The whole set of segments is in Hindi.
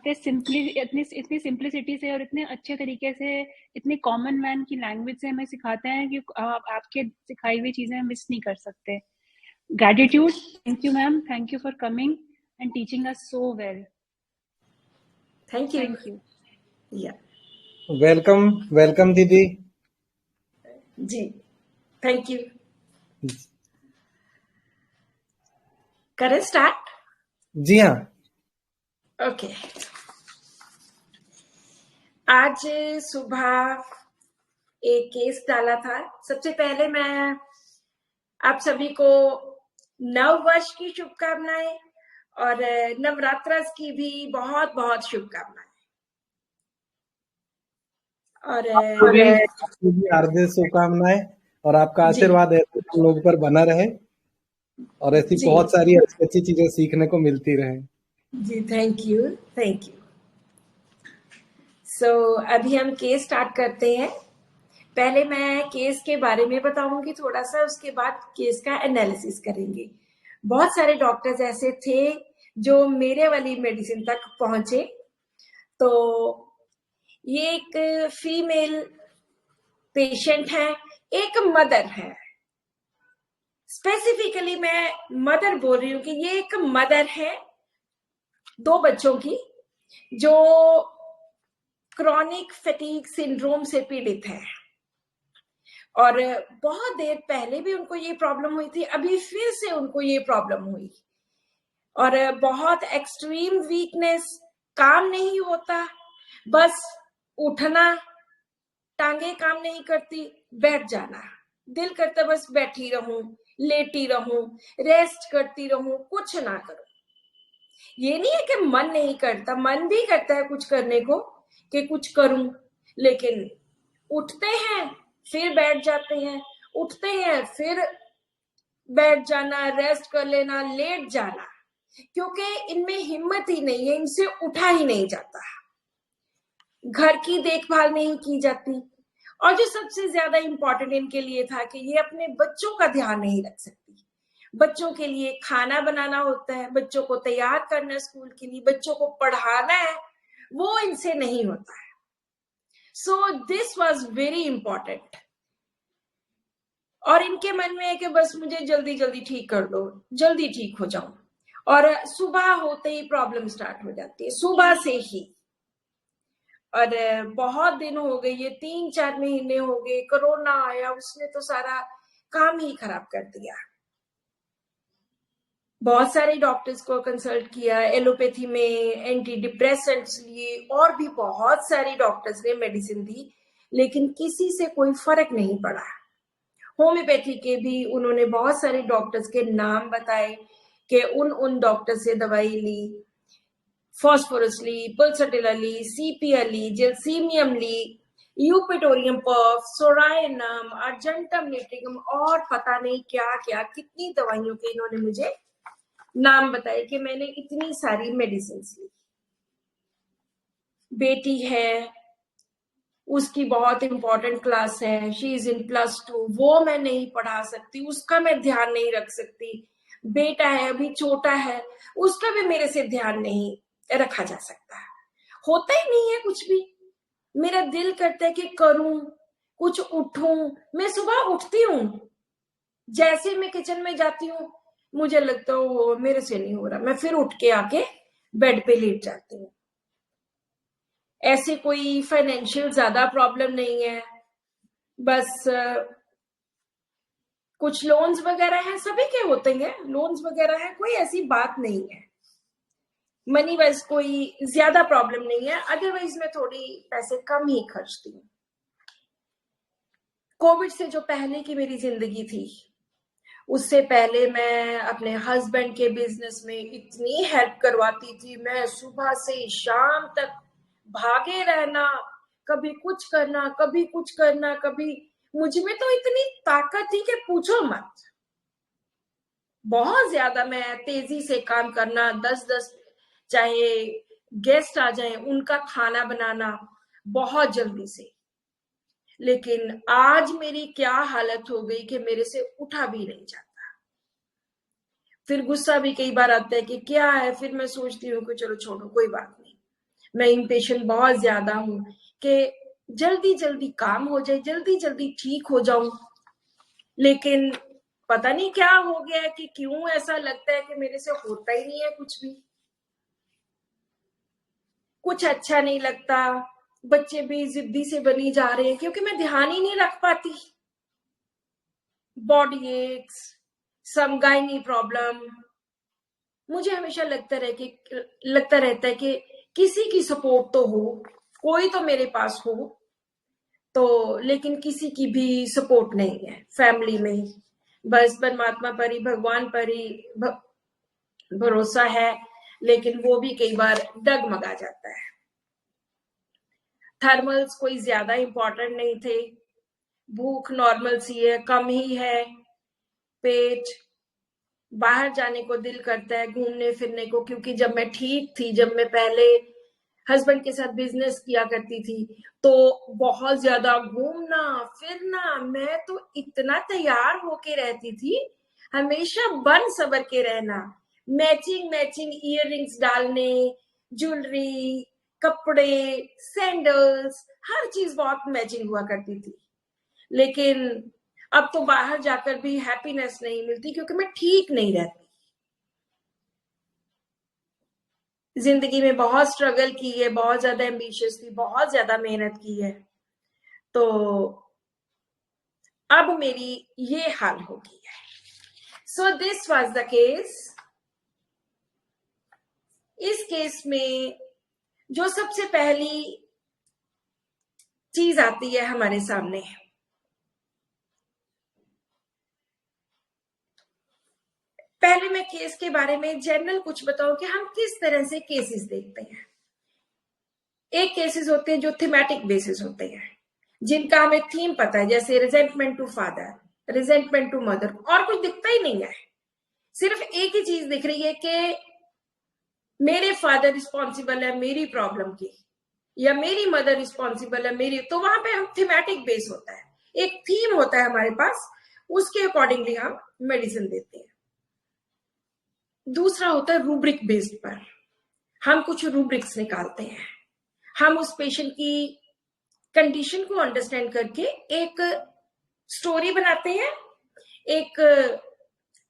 इतने सिंपली इतनी सिंप्लिसिटी से और इतने अच्छे तरीके से इतनी कॉमन मैन की लैंग्वेज से हमें सिखाते हैं कि आपके सिखाई हुई चीजें मिस नहीं कर सकते. Gratitude. Thank you, ma'am. Thank you for coming and teaching us so well. Thank you. Thank you. Yeah. Welcome दीदी जी, थैंक यू. करें स्टार्ट? जी हाँ. ओके. आज सुबह एक केस डाला था. सबसे पहले मैं आप सभी को नव वर्ष की शुभकामनाएं और नवरात्र की भी बहुत बहुत शुभकामनाएं. और हार्दिक शुभकामनाएं और आपका आशीर्वाद ऐसे लोगों पर बना रहे और ऐसी बहुत सारी अच्छी चीजें सीखने को मिलती रहे. जी, थैंक यू. सो अभी हम केस स्टार्ट करते हैं. पहले मैं केस के बारे में बताऊंगी थोड़ा सा, उसके बाद केस का एनालिसिस करेंगे. बहुत सारे डॉक्टर्स ऐसे थे जो मेरे वाली मेडिसिन तक पहुंचे. तो ये एक फीमेल पेशेंट है, एक मदर है. स्पेसिफिकली मैं मदर बोल रही हूँ कि ये एक मदर है 2 बच्चों की, जो क्रॉनिक फैटीग सिंड्रोम से पीड़ित है. और बहुत देर पहले भी उनको ये प्रॉब्लम हुई थी, अभी फिर से उनको ये प्रॉब्लम हुई. और बहुत एक्सट्रीम वीकनेस, काम नहीं होता, बस उठना, टांगे काम नहीं करती, बैठ जाना, दिल करता बस बैठी रहूं, लेटी रहूं, रेस्ट करती रहूं, कुछ ना करूं. ये नहीं है कि मन नहीं करता, मन भी करता है कुछ करने को कि कुछ करूं, लेकिन उठते हैं फिर बैठ जाते हैं, उठते हैं फिर बैठ जाना, रेस्ट कर लेना, लेट जाना, क्योंकि इनमें हिम्मत ही नहीं है, इनसे उठा ही नहीं जाता. घर की देखभाल नहीं की जाती. और जो सबसे ज्यादा इंपॉर्टेंट इनके लिए था कि ये अपने बच्चों का ध्यान नहीं रख सकती. बच्चों के लिए खाना बनाना होता है, बच्चों को तैयार करना है स्कूल के लिए, बच्चों को पढ़ाना है, वो इनसे नहीं होता है. So this was very important. और इनके मन में है कि बस मुझे जल्दी जल्दी ठीक कर दो, जल्दी ठीक हो जाऊं. और सुबह होते ही प्रॉब्लम स्टार्ट हो जाती है, सुबह से ही. और बहुत दिन हो गए, ये 3-4 महीने हो गए. कोरोना आया, उसने तो सारा काम ही खराब कर दिया. बहुत सारे डॉक्टर्स को कंसल्ट किया, एलोपैथी में एंटी डिप्रेसेंट्स लिए, और भी बहुत सारे डॉक्टर्स ने मेडिसिन दी, लेकिन किसी से कोई फर्क नहीं पड़ा. होम्योपैथी के भी उन्होंने बहुत सारे डॉक्टर्स के नाम बताए कि उन डॉक्टर से दवाई ली, फॉस्फोरस ली, पल्सटिला ली, सीपिया ली, जेलसीमियम ली, यूपिटोरियम पर्फ, सोरायनम, अर्जेंटम निट्रिगम, और पता नहीं क्या क्या कितनी दवाइयों के इन्होंने मुझे नाम बताए कि मैंने इतनी सारी मेडिसिन ली. बेटी है, उसकी बहुत इंपॉर्टेंट क्लास है, शी इज इन +2, वो मैं नहीं पढ़ा सकती, उसका मैं ध्यान नहीं रख सकती. बेटा है, अभी छोटा है, उसका भी मेरे से ध्यान नहीं रखा जा सकता. होता ही नहीं है कुछ भी. मेरा दिल करता है कि करूं कुछ, उठूं. मैं सुबह उठती हूं, जैसे मैं किचन में जाती हूँ मुझे लगता है वो मेरे से नहीं हो रहा, मैं फिर उठ के आके बेड पे लेट जाती हूँ. ऐसे कोई फाइनेंशियल ज्यादा प्रॉब्लम नहीं है, बस कुछ लोन्स वगैरह हैं, सभी के होते हैं लोन्स वगैरह हैं, कोई ऐसी बात नहीं है. मनी वाइज कोई ज्यादा प्रॉब्लम नहीं है, अदरवाइज मैं थोड़ी पैसे कम ही खर्चती हूँ. कोविड से जो पहले की मेरी जिंदगी थी, उससे पहले मैं अपने हस्बैंड के बिजनेस में इतनी हेल्प करवाती थी. मैं सुबह से शाम तक भागे रहना, कभी कुछ करना, कभी कुछ करना, कभी. मुझ में तो इतनी ताकत थी कि पूछो मत. बहुत ज्यादा मैं तेजी से काम करना, 10-10 चाहे गेस्ट आ जाए उनका खाना बनाना बहुत जल्दी से. लेकिन आज मेरी क्या हालत हो गई कि मेरे से उठा भी नहीं जाता. फिर गुस्सा भी कई बार आता है कि क्या है, फिर मैं सोचती हूँ कि चलो छोड़ो, कोई बात नहीं. मैं इम्पेशेंट बहुत ज्यादा हूँ कि जल्दी जल्दी काम हो जाए, जल्दी जल्दी ठीक हो जाऊं। लेकिन पता नहीं क्या हो गया है कि क्यों ऐसा लगता है कि मेरे से होता ही नहीं है कुछ भी, कुछ अच्छा नहीं लगता। बच्चे भी जिद्दी से बनी जा रहे हैं क्योंकि मैं ध्यान ही नहीं रख पाती। बॉडी एक्स, सम गायनी प्रॉब्लम। मुझे हमेशा लगता रहता है कि किसी की सपोर्ट तो हो, कोई तो मेरे पास हो। तो लेकिन किसी की भी सपोर्ट नहीं है फैमिली में। बस परमात्मा पर ही, भगवान पर ही भरोसा है, लेकिन वो भी कई बार डगमगा जाता है। थर्मल्स कोई ज्यादा इंपॉर्टेंट नहीं थे, भूख नॉर्मल सी है, कम ही है, पेट, बाहर जाने को दिल करता है, घूमने फिरने को, क्योंकि जब मैं ठीक थी, जब मैं पहले हस्बैंड के साथ बिजनेस किया करती थी, तो बहुत ज्यादा घूमना फिरना, मैं तो इतना तैयार होके रहती थी, हमेशा बन सवर के रहना, मैचिंग मैचिंग इयररिंग्स डालने, ज्वेलरी, कपड़े, सैंडल्स, हर चीज बहुत मैचिंग हुआ करती थी। लेकिन अब तो बाहर जाकर भी हैप्पीनेस नहीं मिलती क्योंकि मैं ठीक नहीं रहती। जिंदगी में बहुत स्ट्रगल की है, बहुत ज्यादा एम्बिशियस थी, बहुत ज्यादा मेहनत की है, तो अब मेरी ये हाल हो गई है। So this was the case. इस केस में जो सबसे पहली चीज आती है हमारे सामने, पहले मैं केस के बारे में जनरल कुछ बताऊं कि हम किस तरह से केसेस देखते हैं। एक केसेस होते हैं जो थीमेटिक बेसिस होते हैं, जिनका हमें थीम पता है, जैसे resentment to father, resentment to mother, और कुछ दिखता ही नहीं है, सिर्फ एक ही चीज दिख रही है कि मेरे फादर रिस्पॉन्सिबल है मेरी प्रॉब्लम की, या मेरी मदर रिस्पॉन्सिबल है मेरी। तो वहां पे हम थीमेटिक बेस होता है, एक थीम होता है हमारे पास, उसके अकॉर्डिंगली हम मेडिसिन देते हैं। दूसरा होता है रूब्रिक बेस्ड पर, हम कुछ रूब्रिक्स निकालते हैं, हम उस पेशेंट की कंडीशन को अंडरस्टैंड करके एक स्टोरी बनाते हैं, एक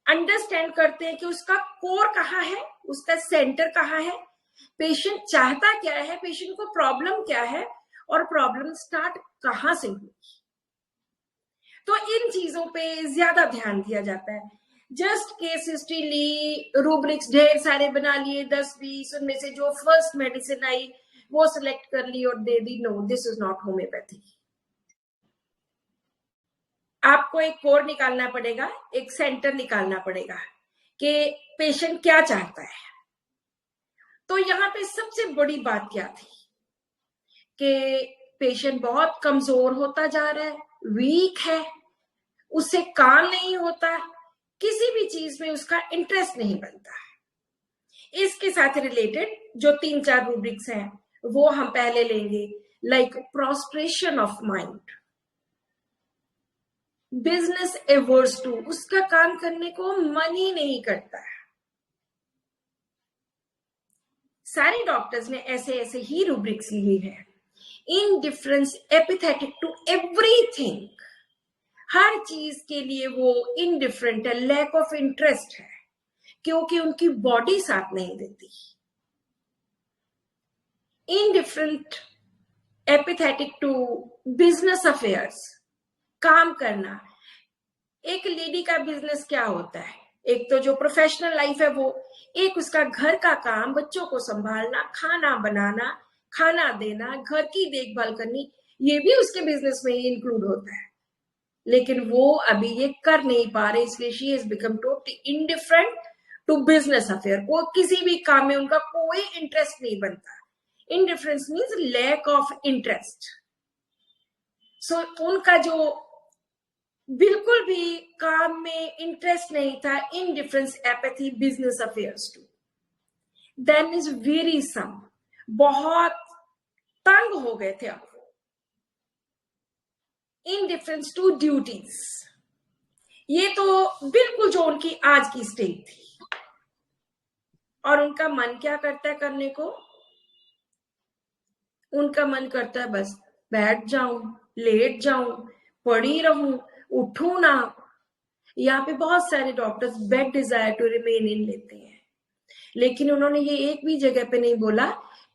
अंडरस्टैंड करते हैं कि उसका कोर कहाँ है, उसका सेंटर कहाँ है, पेशेंट चाहता क्या है, पेशेंट को प्रॉब्लम क्या है, और प्रॉब्लम स्टार्ट कहाँ से हुई। तो इन चीजों पे ज्यादा ध्यान दिया जाता है। जस्ट केस हिस्ट्री ली, रूब्रिक्स ढेर सारे बना लिए, 10-20, उनमें से जो फर्स्ट मेडिसिन आई वो सिलेक्ट कर ली और दे दी। No, this is not homeopathy. आपको एक कोर निकालना पड़ेगा, एक सेंटर निकालना पड़ेगा कि पेशेंट क्या चाहता है। तो यहाँ पे सबसे बड़ी बात क्या थी कि पेशेंट बहुत कमजोर होता जा रहा है, वीक है, उससे काम नहीं होता, किसी भी चीज में उसका इंटरेस्ट नहीं बनता। इसके साथ रिलेटेड जो 3-4 रूब्रिक्स हैं वो हम पहले लेंगे, like prostration of mind, business averse to, उसका काम करने को मन ही नहीं करता। सारे डॉक्टर्स ने ऐसे ऐसे ही रूब्रिक्स ली है। इनडिफरेंस, एपिथेटिक टू एवरीथिंग, हर चीज के लिए वो इनडिफरेंट है, लैक ऑफ इंटरेस्ट है, क्योंकि उनकी बॉडी साथ नहीं देती। इनडिफरेंट, एपिथेटिक टू बिजनेस अफेयर्स, काम करना। एक लेडी का बिजनेस क्या होता है, एक तो जो प्रोफेशनल लाइफ है वो, एक उसका घर का काम, बच्चों को संभालना, खाना बनाना, खाना देना, घर की देखभाल करनी, ये भी उसके बिजनेस में ही इंक्लूड होता है। लेकिन वो अभी ये कर नहीं पा रहे, इसलिए she has become totally indifferent to business affair. वो किसी भी काम में उनका कोई इंटरेस्ट नहीं बनता। Indifference means lack of interest. So उनका जो बिल्कुल भी काम में इंटरेस्ट नहीं था, indifference, apathy, business affairs too. Then is very some, बहुत तंग हो गए थे आप। इनडिफरेंस टू ड्यूटीज, ये तो बिल्कुल जो उनकी आज की स्टेट थी, और उनका मन क्या करता है करने को, उनका मन करता है बस बैठ जाऊं, लेट जाऊं, पड़ी रहूं, उठूं ना। यहाँ पे बहुत सारे doctors bed desire to remain in लेते हैं, लेकिन उन्होंने ये एक भी जगह पे नहीं बोला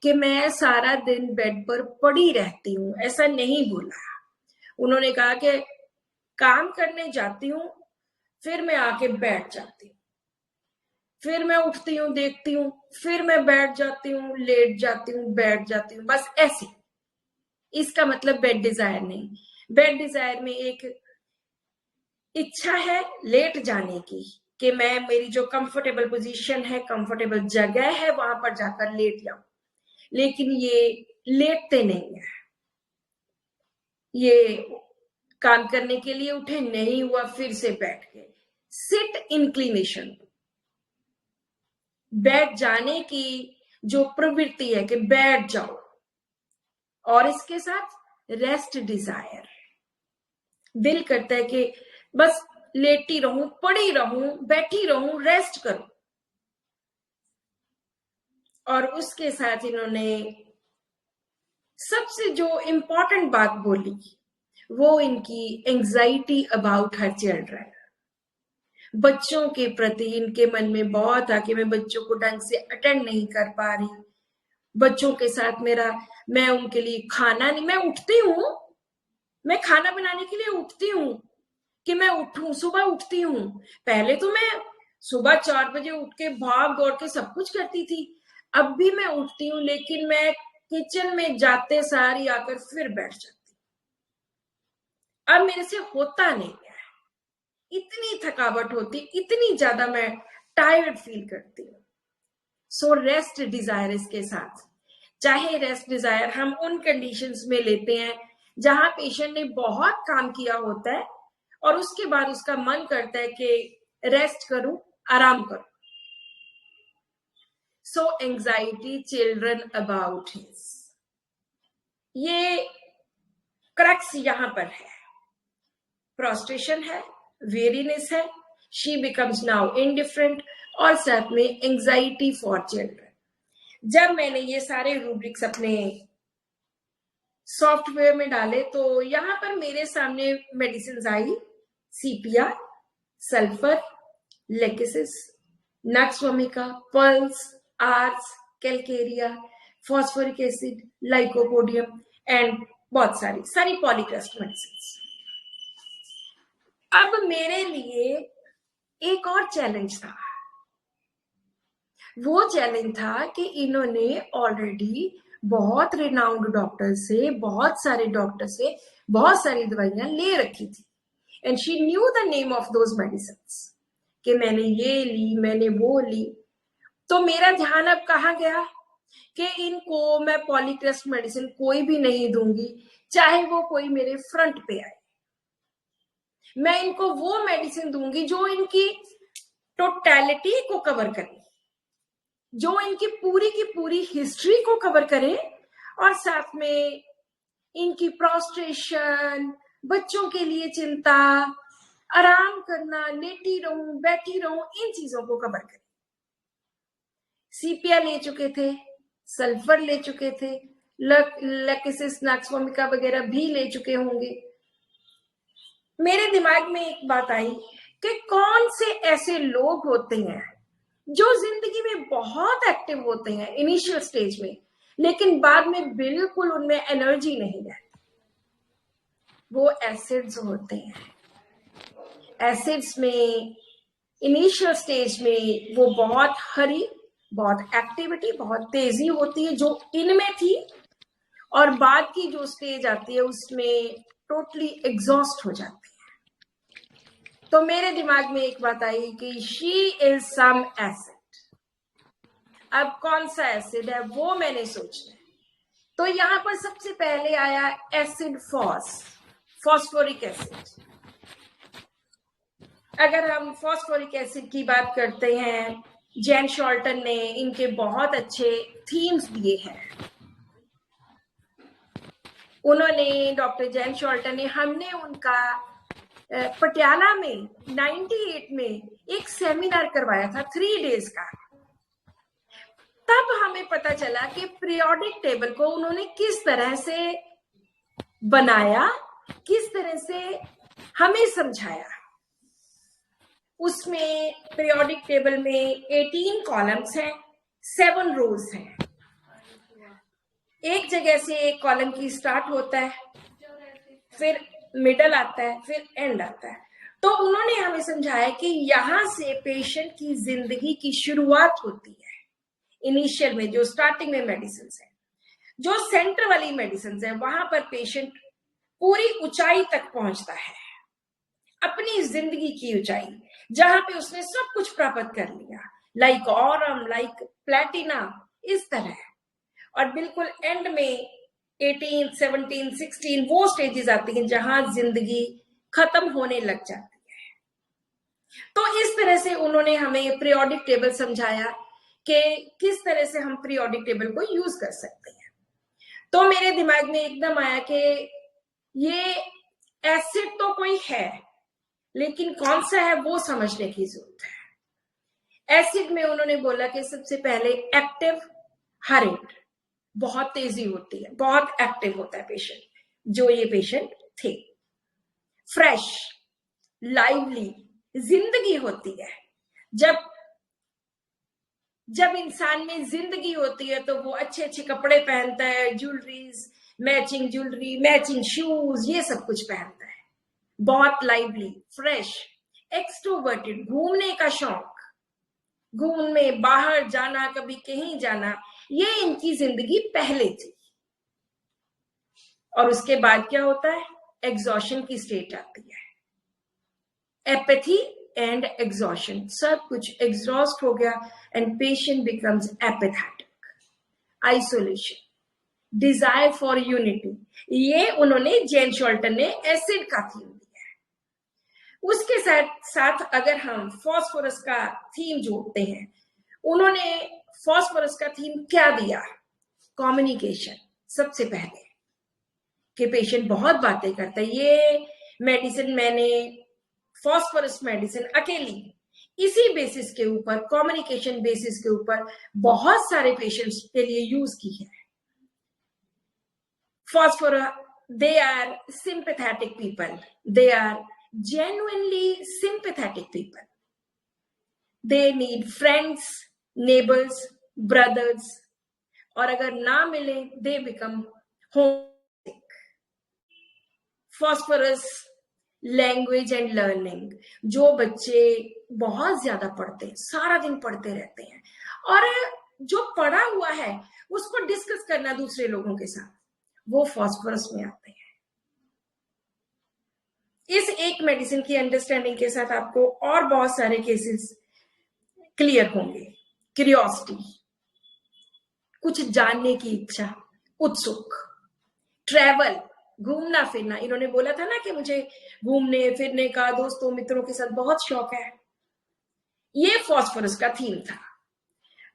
कि मैं सारा दिन बेड पर पड़ी रहती हूँ, ऐसा नहीं बोला। उन्होंने कहा कि काम करने जाती हूँ, फिर मैं आके बैठ जाती हूँ, फिर मैं उठती हूँ, देखती हूँ, फिर मैं बैठ जाती हूँ, लेट जाती हूँ, बैठ जाती हूँ, बस ऐसे। इसका मतलब बेड डिजायर नहीं। बेड डिजायर में एक इच्छा है लेट जाने की, कि मैं, मेरी जो कंफर्टेबल पोजीशन है, कंफर्टेबल जगह है, वहां पर जाकर लेट जाऊं। लेकिन ये लेटते नहीं है, ये काम करने के लिए उठे, नहीं हुआ, फिर से बैठ गए। सिट इंक्लिनेशन, बैठ जाने की जो प्रवृत्ति है कि बैठ जाओ, और इसके साथ रेस्ट डिजायर, दिल करता है कि बस लेटी रहूं, पड़ी रहूं, बैठी रहूं, रेस्ट करूं। और उसके साथ इन्होंने सबसे जो इंपॉर्टेंट बात बोली, वो इनकी एंजाइटी अबाउट हर चिल्ड्रन। बच्चों के प्रति इनके मन में बहुत था कि मैं बच्चों को ढंग से अटेंड नहीं कर पा रही, बच्चों के साथ मैं उनके लिए खाना नहीं, मैं उठती हूँ, मैं खाना बनाने के लिए उठती हूँ कि मैं उठूं, सुबह उठती हूँ। पहले तो मैं सुबह 4 बजे उठ के भाग दौड़ के सब कुछ करती थी, अब भी मैं उठती हूँ, लेकिन मैं किचन में जाते सारी आकर फिर बैठ जाती हूँ। अब मेरे से होता नहीं है, इतनी थकावट होती, इतनी ज्यादा मैं टायर्ड फील करती हूँ। सो रेस्ट डिजायर इसके साथ, चाहे रेस्ट डिजायर हम उन कंडीशंस में लेते हैं जहां पेशेंट ने बहुत काम किया होता है और उसके बाद उसका मन करता है कि रेस्ट करूं, आराम करूं। सो एंजाइटी चिल्ड्रन अबाउट हिज, ये क्रक्स यहां पर है। प्रोस्ट्रेशन है, वेरीनेस है, शी बिकम्स नाउ इनडिफरेंट, और साथ में एंजाइटी फॉर चिल्ड्रन। जब मैंने ये सारे रूब्रिक्स अपने सॉफ्टवेयर में डाले तो यहां पर मेरे सामने मेडिसिन आई, sepia, sulphur, lachesis, nux vomica, puls, ars, calcarea, phosphoric acid, lycopodium and बहुत सारी पॉलीक्रस्ट मेडिसिन। अब मेरे लिए एक और चैलेंज था, वो चैलेंज था कि इन्होंने ऑलरेडी बहुत रिनाउंड डॉक्टर से, बहुत सारे डॉक्टर से बहुत सारी दवाइयां ले रखी थी, and she knew the name of those medicines, कि मैंने ये ली, मैंने वो ली। तो मेरा ध्यान अब कहाँ गया कि इनको मैं पॉलीक्रस्ट मेडिसिन कोई भी नहीं दूंगी, चाहे वो कोई मेरे फ्रंट पे आए। मैं इनको वो मेडिसिन दूंगी जो इनकी टोटलिटी को कवर करे, जो इनकी पूरी की पूरी हिस्ट्री को कवर करे, और साथ में इनकी प्रोस्ट्रेशन, बच्चों के लिए चिंता, आराम करना, लेटी रहूं, बैठी रहूं, इन चीजों को कवर करे। सीपिया ले चुके थे, सल्फर ले चुके थे, लेकेसिस, नक्सवमिका वगैरह भी ले चुके होंगे। मेरे दिमाग में एक बात आई कि कौन से ऐसे लोग होते हैं जो जिंदगी में बहुत एक्टिव होते हैं इनिशियल स्टेज में, लेकिन बाद में बिल्कुल उनमें एनर्जी नहीं रहती। वो एसिड्स होते हैं। एसिड्स में इनिशियल स्टेज में वो बहुत हरी, बहुत एक्टिविटी, बहुत तेजी होती है जो इनमें थी, और बाद की जो स्टेज आती है उसमें टोटली एग्जॉस्ट हो जाती है। तो मेरे दिमाग में एक बात आई कि शी इज सम एसिड। अब कौन सा एसिड है वो मैंने सोचना है। तो यहां पर सबसे पहले आया एसिड फॉस्फोरिक एसिड। अगर हम फॉस्फोरिक एसिड की बात करते हैं, जैन शॉल्टन ने इनके बहुत अच्छे थीम्स दिए हैं। उन्होंने, डॉक्टर जैन शॉल्टन ने, हमने उनका पटियाला में 98 में एक सेमिनार करवाया था 3 days का। तब हमें पता चला कि पीरियोडिक टेबल को उन्होंने किस तरह से बनाया, किस तरह से हमें समझाया। उसमें पीरियोडिक टेबल में 18 कॉलम्स हैं, 7 रोज हैं। एक जगह से एक कॉलम की स्टार्ट होता है, फिर मिडल आता है, फिर एंड आता है। तो उन्होंने हमें समझाया कि यहां से पेशेंट की जिंदगी की शुरुआत होती है। इनिशियल में जो स्टार्टिंग में मेडिसिन है, जो सेंटर वाली मेडिसिन है, वहां पर पेशेंट पूरी ऊंचाई तक पहुंचता है, अपनी जिंदगी की ऊंचाई, जहां पे उसने सब कुछ प्राप्त कर लिया, लाइक ऑरम, लाइक प्लेटिना, इस तरह। और बिल्कुल एंड में 18, 17, 16 वो स्टेजेस आती हैं जहां जिंदगी खत्म होने लग जाती है। तो इस तरह से उन्होंने हमें पीरियोडिक टेबल समझाया कि किस तरह से हम पीरियोडिक टेबल को यूज कर सकते हैं। तो मेरे दिमाग में एकदम आया कि ये एसिड तो कोई है, लेकिन कौन सा है वो समझने की जरूरत है। एसिड में उन्होंने बोला कि सबसे पहले एक्टिव हरिड, बहुत तेजी होती है, बहुत एक्टिव होता है पेशेंट, जो ये पेशेंट थे। फ्रेश, लाइवली जिंदगी होती है। जब इंसान में जिंदगी होती है तो वो अच्छे अच्छे कपड़े पहनता है, jewelleries, matching jewellery, matching shoes, ये सब कुछ पहनता है। बहुत लाइवली, फ्रेश, एक्सट्रोवर्टेड, घूमने का शौक, घूमने, बाहर जाना, कभी कहीं जाना, ये इनकी जिंदगी पहले थी। और उसके बाद क्या होता है? एग्जॉशन की स्टेट आती है। एपैथी एंड एग्जॉशन, सब कुछ एग्जॉस्ट हो गया and patient becomes apathetic, isolation, desire for unity. ये उन्होंने, जेन शॉल्टन ने एसिड का थीम दिया है। उसके साथ अगर हम फॉस्फोरस का थीम जोड़ते हैं, उन्होंने फॉस्फोरस का थीम क्या दिया? कम्युनिकेशन। सबसे पहले कि पेशेंट बहुत बातें करता है। ये मेडिसिन मैंने, फॉस्फोरस मेडिसिन अकेली इसी बेसिस के ऊपर, कम्युनिकेशन बेसिस के ऊपर बहुत सारे पेशेंट्स के लिए यूज की है। Phosphorus, they are sympathetic people. They are genuinely sympathetic people. They need friends, neighbors, brothers. और अगर ना मिले, they become homesick. Phosphorus, language and learning. जो बच्चे बहुत ज्यादा पढ़ते हैं, सारा दिन पढ़ते रहते हैं, और जो पढ़ा हुआ है उसको डिस्कस करना दूसरे लोगों के साथ, वो फॉस्फोरस में आते हैं। इस एक मेडिसिन की अंडरस्टैंडिंग के साथ आपको और बहुत सारे केसेस क्लियर होंगे। क्यूरियोसिटी, कुछ जानने की इच्छा, उत्सुक, ट्रैवल, घूमना फिरना। इन्होंने बोला था ना कि मुझे घूमने फिरने का, दोस्तों मित्रों के साथ बहुत शौक है। ये फॉस्फोरस का थीम था।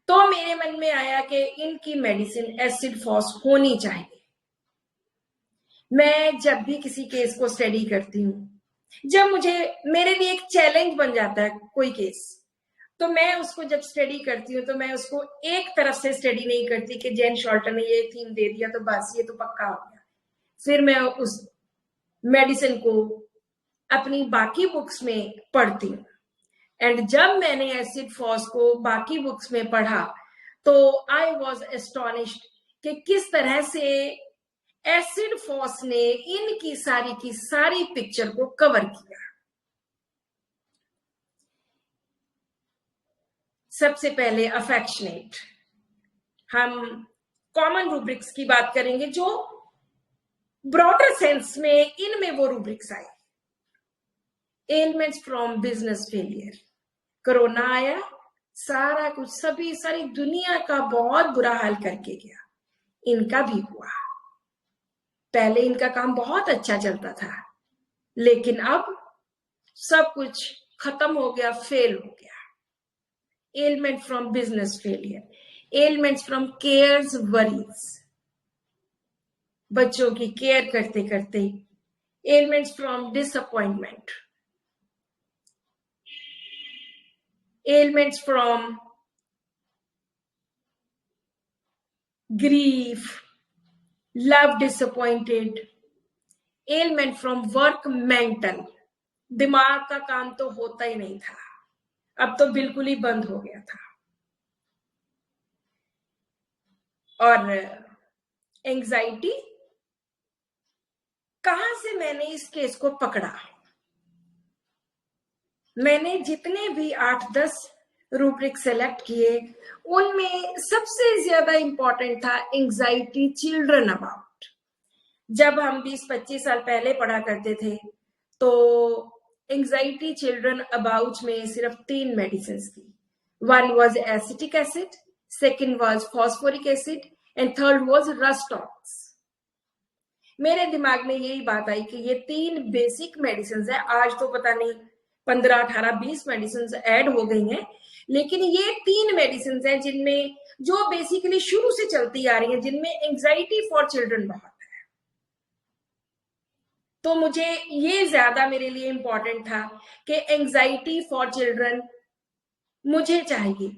तो मेरे मन में आया कि इनकी मेडिसिन एसिड फॉस होनी चाहिए। मैं जब भी किसी केस को स्टडी करती हूँ, जब मेरे लिए एक चैलेंज बन जाता है कोई केस, तो मैं उसको जब स्टडी करती हूँ तो मैं उसको एक तरफ से स्टडी नहीं करती कि जेन शॉल्टन ने ये थीम दे दिया तो बस ये तो पक्का हो गया। फिर मैं उस मेडिसिन को अपनी बाकी बुक्स में पढ़ती हूँ। एंड जब मैंने एसिड फॉस को बाकी बुक्स में पढ़ा तो आई वॉज एस्टोनिश्ड कि किस तरह से एसिड फॉस ने इनकी सारी की सारी पिक्चर को कवर किया। सबसे पहले अफेक्शनेट, हम कॉमन रूब्रिक्स की बात करेंगे जो ब्रॉडर सेंस में इनमें वो रूब्रिक्स आए। Elements from business failure, corona आया, सारा कुछ, सारी दुनिया का बहुत बुरा हाल करके गया, इनका भी हुआ। पहले इनका काम बहुत अच्छा चलता था, लेकिन अब सब कुछ खत्म हो गया, फेल हो गया। Element from business failure, elements from cares, worries, बच्चों की केयर करते करते। Elements from disappointment, elements from grief, love disappointed, ailment from work, mental. दिमाग का काम तो होता ही नहीं था, अब तो बिल्कुल ही बंद हो गया था. और एंजाइटी, कहां से मैंने इस केस को पकड़ा? मैंने जितने भी 8-10 रूब्रिक सेलेक्ट किए, उनमें सबसे ज्यादा इंपॉर्टेंट था एंजाइटी चिल्ड्रन अबाउट. जब हम 20-25 साल पहले पढ़ा करते थे तो एंजाइटी चिल्ड्रन अबाउट में सिर्फ 3 मेडिसिन थी. One was acetic acid, second was phosphoric acid and third was rhus tox. मेरे दिमाग में यही बात आई कि ये 3 बेसिक मेडिसिन है. आज तो पता नहीं 15, 18, 20 मेडिसिन ऐड हो गई हैं, लेकिन ये 3 मेडिसिन हैं जिनमें जो बेसिकली शुरू से चलती आ रही हैं, जिनमें एंजाइटी फॉर चिल्ड्रन बहुत है. तो मुझे ये ज्यादा मेरे लिए इंपॉर्टेंट था कि एंजाइटी फॉर चिल्ड्रन मुझे चाहिए.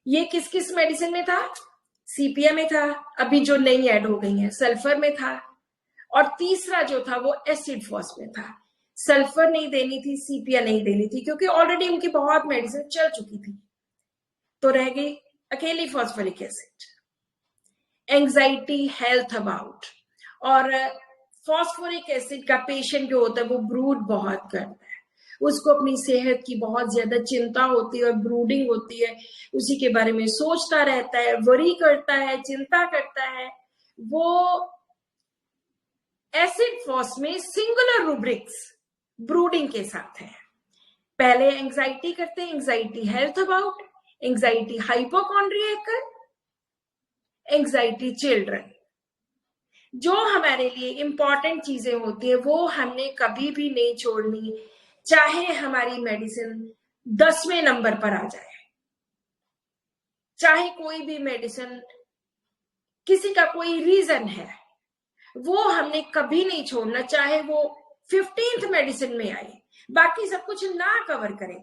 ये किस किस मेडिसिन में था? सीपिया में था, अभी जो नई ऐड हो गई है सल्फर में था, और तीसरा जो था वो एसिड फॉस में था. सल्फर नहीं देनी थी, सीपिया नहीं देनी थी, क्योंकि ऑलरेडी उनकी बहुत मेडिसिन चल चुकी थी. तो रह गई अकेली phosphoric acid. Anxiety health about, और फॉस्फोरिक एसिड का पेशेंट जो होता है वो ब्रूड बहुत करता है, उसको अपनी सेहत की बहुत ज्यादा चिंता होती है और ब्रूडिंग होती है, उसी के बारे में सोचता रहता है, वरी करता है, चिंता करता है. वो एसिड फॉस में सिंगुलर रूब्रिक्स ब्रूडिंग के साथ है. पहले एंजाइटी करते हैं, anxiety health about, anxiety hypochondriacal, anxiety children. जो हमारे लिए इंपॉर्टेंट चीजें होती है वो हमने कभी भी नहीं छोड़नी, चाहे हमारी मेडिसिन 10वें नंबर पर आ जाए, चाहे कोई भी मेडिसिन, किसी का कोई रीजन है, वो हमने कभी नहीं छोड़ना, चाहे वो 15th मेडिसिन में आए. बाकी सब कुछ ना कवर करे,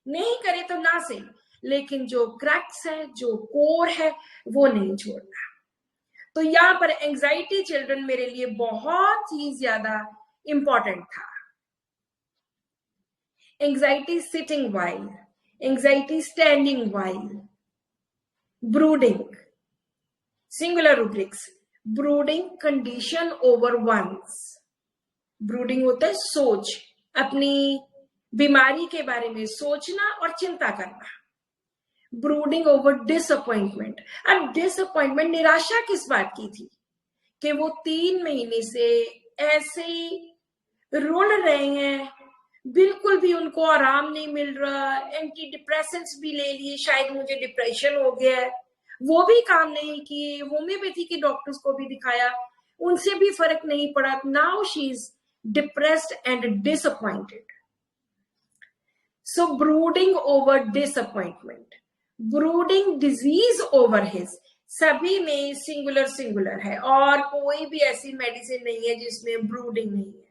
नहीं करे तो ना सही, लेकिन जो क्रैक्स है, जो कोर है, वो नहीं छोड़ना. तो यहाँ पर एंजाइटी चिल्ड्रन मेरे लिए बहुत ही ज्यादा इंपॉर्टेंट था. Anxiety sitting while, anxiety standing while, brooding, singular rubrics, brooding condition over once. Brooding होता है सोच, अपनी बीमारी के बारे में सोचना और चिंता करना. Brooding over disappointment. अब डिसअपॉइंटमेंट, निराशा किस बात की थी कि वो 3 महीने से ऐसे ही रोल रहे हैं, बिल्कुल भी उनको आराम नहीं मिल रहा, एंटी डिप्रेसेंट्स भी ले लिए, शायद मुझे डिप्रेशन हो गया है, वो भी काम नहीं किए, होम्योपैथी के डॉक्टर्स को भी दिखाया, उनसे भी फर्क नहीं पड़ा. Now she is depressed and disappointed. So brooding over disappointment, brooding disease over his, सभी में सिंगुलर सिंगुलर है, और कोई भी ऐसी मेडिसिन नहीं है जिसमें ब्रूडिंग नहीं है.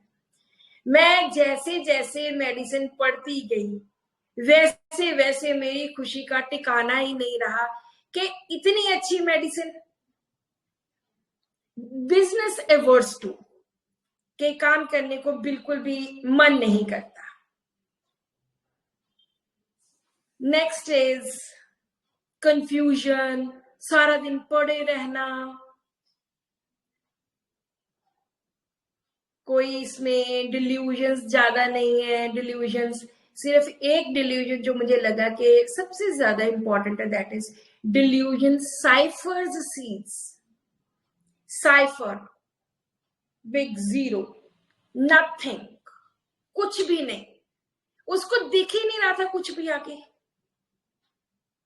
मैं जैसे जैसे मेडिसिन पढ़ती गई वैसे वैसे मेरी खुशी का ठिकाना ही नहीं रहा कि इतनी अच्छी मेडिसिन. बिजनेस एवर्स टू, के काम करने को बिल्कुल भी मन नहीं करता. नेक्स्ट इज कंफ्यूजन, सारा दिन पड़े रहना. कोई इसमें डिल्यूजन्स ज्यादा नहीं है. डिल्यूजन्स, सिर्फ एक डिल्यूजन जो मुझे लगा कि सबसे ज्यादा इंपॉर्टेंट है, that is delusion cyphers seeds. Cipher, big zero, nothing, कुछ भी नहीं, उसको दिख ही नहीं रहा था कुछ भी आगे,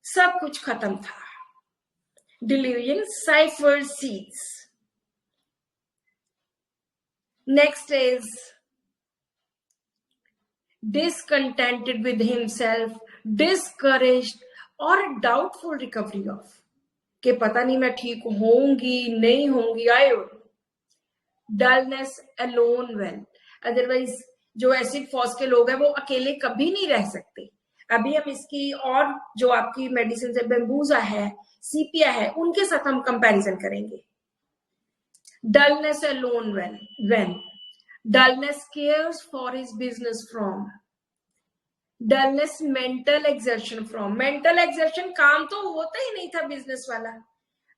सब कुछ खत्म था. Delusion cipher seeds. Next is discontented with himself, discouraged और doubtful recovery of, कि पता नहीं मैं ठीक होंगी नहीं होंगी. आयो डलनेस, अलोन वेल. अदरवाइज जो एसिड फॉस के लोग हैं वो अकेले कभी नहीं रह सकते. अभी हम इसकी और जो आपकी मेडिसिन है, बेम्बूजा है, सीपिया है, उनके साथ हम कंपैरिजन करेंगे. Dullness alone when dullness cares for his business from, dullness mental exertion from, mental exertion काम तो होता ही नहीं था बिजनेस वाला,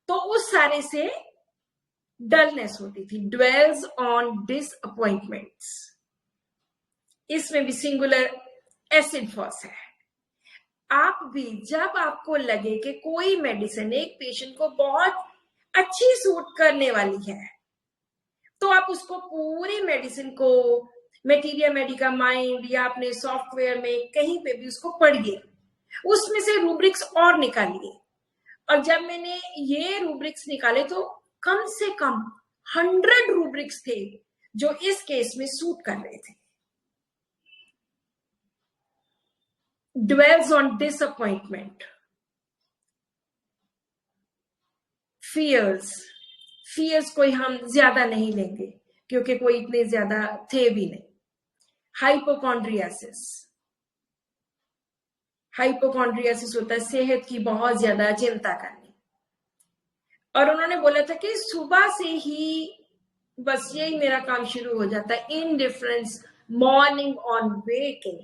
तो उस सारे से डलनेस होती थी. dwells on disappointments, इसमें भी सिंगुलर एसिड फॉस है. आप भी जब आपको लगे कि कोई मेडिसिन एक पेशेंट को बहुत अच्छी सूट करने वाली है, तो आप उसको पूरी मेडिसिन को मटेरिया मेडिका माइंड या अपने सॉफ्टवेयर में कहीं पे भी उसको पढ़िए, उसमें से रूब्रिक्स और निकालिए. और जब मैंने ये रूब्रिक्स निकाले तो कम से कम 100 रूब्रिक्स थे जो इस केस में सूट कर रहे थे. dwells on disappointment, fears कोई हम ज्यादा नहीं लेंगे क्योंकि कोई इतने ज्यादा थे भी नहीं. हाइपोकॉन्ड्रियासिस होता है सेहत की बहुत ज्यादा चिंता करनी. और उन्होंने बोला था कि सुबह से ही बस यही मेरा काम शुरू हो जाता है. इनडिफरेंस मॉर्निंग ऑन वेकिंग,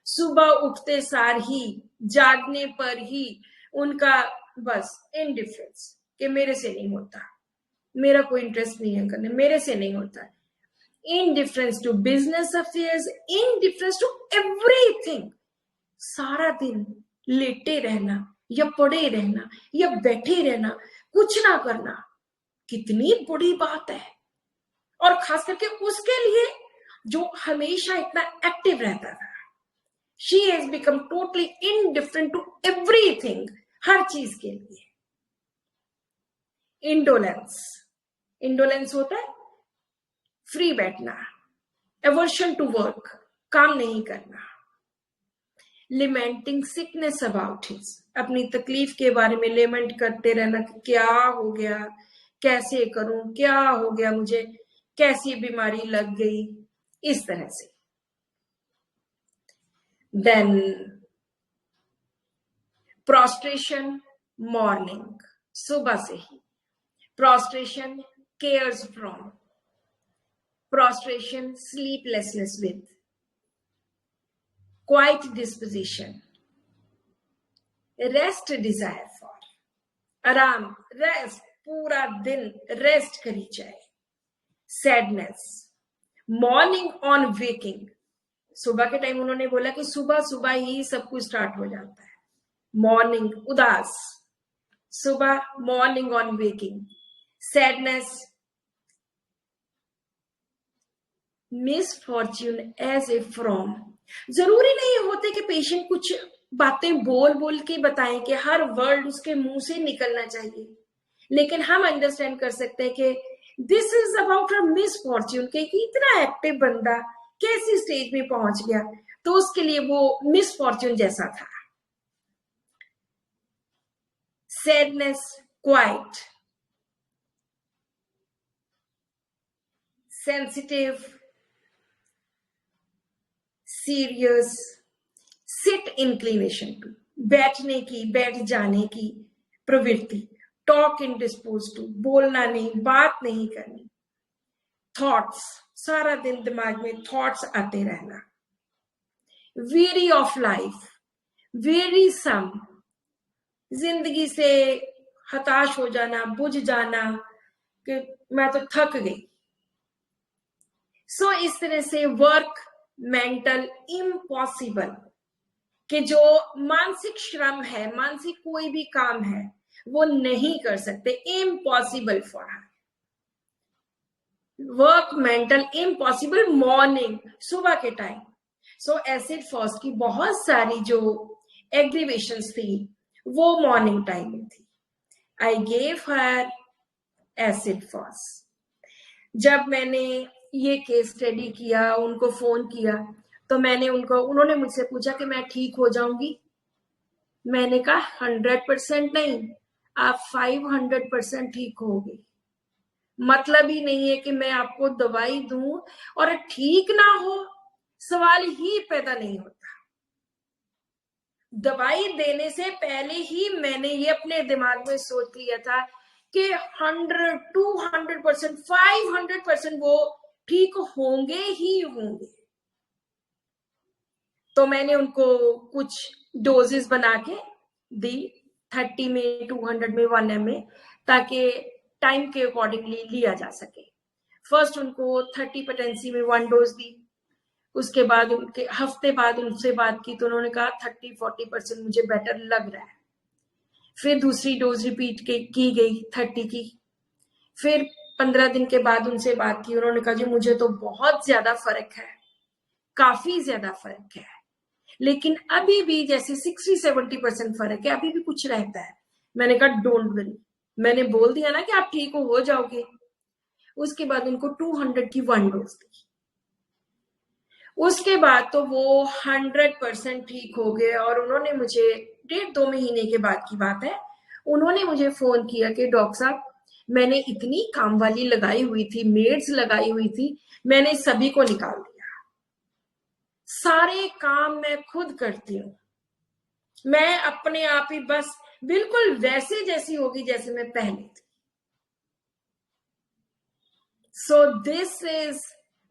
सुबह उठते सार ही, जागने पर ही उनका बस इनडिफरेंस कि मेरे से नहीं होता, मेरा कोई इंटरेस्ट नहीं है करने, मेरे से नहीं होता. Indifference to business affairs, indifference to everything. सारा दिन लेटे रहना या पड़े रहना या बैठे रहना, कुछ ना करना, कितनी बड़ी बात है. और खास करके उसके लिए जो हमेशा इतना एक्टिव रहता था. She has become totally indifferent to everything, हर चीज के लिए. इंडोलेंस होता है फ्री बैठना. एवर्शन टू वर्क, काम नहीं करना. लिमेंटिंग सिकनेस अबाउट हिज, अपनी तकलीफ के बारे में लेमेंट करते रहना कि क्या हो गया, कैसे करूं, क्या हो गया मुझे, कैसी बीमारी लग गई, इस तरह से. Then prostration morning, सुबह से ही. Prostration cares from, prostration sleeplessness with, quiet disposition, rest desire for, आराम, रेस्ट, पूरा दिन रेस्ट करी जाए. Sadness morning on waking, सुबह के टाइम उन्होंने बोला कि सुबह ही सब कुछ स्टार्ट हो जाता है. मॉर्निंग उदास, सुबह morning on waking. Sadness misfortune as a from, जरूरी नहीं होते कि पेशेंट कुछ बातें बोल के बताएं कि हर वर्ड उसके मुंह से निकलना चाहिए, लेकिन हम अंडरस्टैंड कर सकते हैं कि this is about a misfortune, कि इतना एक्टिव बंदा कैसी स्टेज में पहुंच गया, तो उसके लिए वो मिसफॉर्च्यून जैसा था. Sadness quiet, sensitive, serious. Sit inclination to, बैठ जाने की प्रवृत्ति. टॉक इन डिस्पोज टू, बोलना नहीं, बात नहीं करनी. थॉट्स, सारा दिन दिमाग में थॉट्स आते रहना. weary ऑफ लाइफ, wearisome, जिंदगी से हताश हो जाना, बुझ जाना कि मैं तो थक गई. सो इस तरह से वर्क मेंटल इम्पॉसिबल, कि जो मानसिक श्रम है, मानसिक कोई भी काम है, वो नहीं कर सकते. Impossible for her. Work mental impossible morning, सुबह के टाइम. सो एसिड फॉस की बहुत सारी जो एग्रीवेशंस थी वो मॉर्निंग टाइम में थी. I gave her acid phos. जब मैंने ये केस स्टडी किया, उनको फोन किया, तो उन्होंने मुझसे पूछा कि मैं ठीक हो जाऊंगी. मैंने कहा 100% नहीं, आप 500% ठीक होगी. मतलब ही नहीं है कि मैं आपको दवाई दूं और ठीक ना हो, सवाल ही पैदा नहीं होता. दवाई देने से पहले ही मैंने ये अपने दिमाग में सोच लिया था कि 100, 200%, 500% वो ठीक होंगे ही होंगे। तो मैंने उनको कुछ डोजेस बना के दी, 30 में, 200 में, 1 ml में, ताकि टाइम के अकॉर्डिंगली लिया जा सके। फर्स्ट उनको 30 पोटेंसी में 1 डोज दी, उसके बाद उनके हफ्ते बाद उनसे बात की तो उन्होंने कहा 30-40% मुझे बेटर लग रहा है। फिर दूसरी डोज रिपीट की गई 30 की। फिर 15 दिन के बाद उनसे बात की, उन्होंने कहा जी मुझे तो बहुत ज्यादा फर्क है, काफी ज्यादा फर्क है, लेकिन अभी भी जैसे 60-70% फर्क है, अभी भी कुछ रहता है। मैंने कहा डोंट वरी, मैंने बोल दिया ना कि आप ठीक हो जाओगे। उसके बाद उनको 200 की 1 डोज दी। उसके बाद तो वो 100% ठीक हो गए और उन्होंने मुझे 1.5-2 महीने के बाद की बात है, उन्होंने मुझे फोन किया कि डॉक्टर साहब मैंने इतनी काम वाली लगाई हुई थी, मेड्स लगाई हुई थी, मैंने सभी को निकाल दिया, सारे काम मैं खुद करती हूँ, मैं अपने आप ही बस बिल्कुल वैसे जैसी होगी जैसे मैं पहले थी। So this is